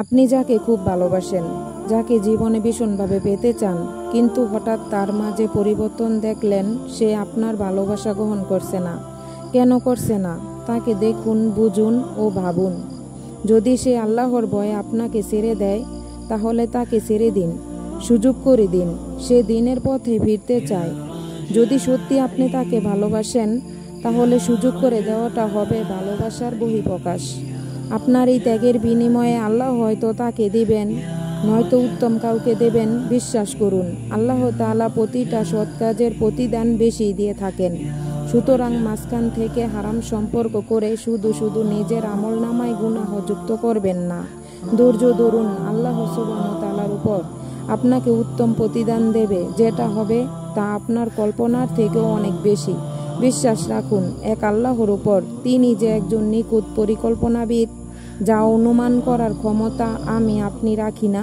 আপনি যাকে খুব ভালোবাসেন, যাকে জীবনে ভীষণভাবে পেতে চান, কিন্তু হঠাৎ তার মাঝে পরিবর্তন দেখলেন, সে আপনার ভালোবাসা গ্রহণ করছে না। কেন করছে না? তাকে দেখুন, বুঝুন ও ভাবুন। যদি সে আল্লাহর ভয়ে আপনাকে ছেড়ে দেয়, তাহলে তাকে ছেড়ে দিন, সুযোগ করে দিন। সে দিনের পথে ফিরতে চায়। যদি সত্যি আপনি তাকে ভালোবাসেন, তাহলে সুযোগ করে দেওয়াটা হবে ভালোবাসার বহিঃপ্রকাশ। আপনার এই ত্যাগের বিনিময়ে আল্লাহ হয়তো তাকে দিবেন, নয়তো উত্তম কাউকে দেবেন। বিশ্বাস করুন, আল্লাহ তাআলা প্রতিটা সৎ কাজের প্রতিদান বেশি দিয়ে থাকেন। সুতরাং মাঝখান থেকে হারাম সম্পর্ক করে শুধু শুধু নিজের আমলনামায় গুনাহ যুক্ত করবেন না। ধৈর্য ধরুন, আল্লাহ সুবহানাহু ওয়া তাআলার উপর আপনাকে উত্তম প্রতিদান দেবে, যেটা হবে তা আপনার কল্পনার থেকেও অনেক বেশি। বিশ্বাস রাখুন এক আল্লাহর উপর, তিনি যে একজন নিখুঁত পরিকল্পনাবিদ, যা অনুমান করার ক্ষমতা আমি আপনি রাখি না।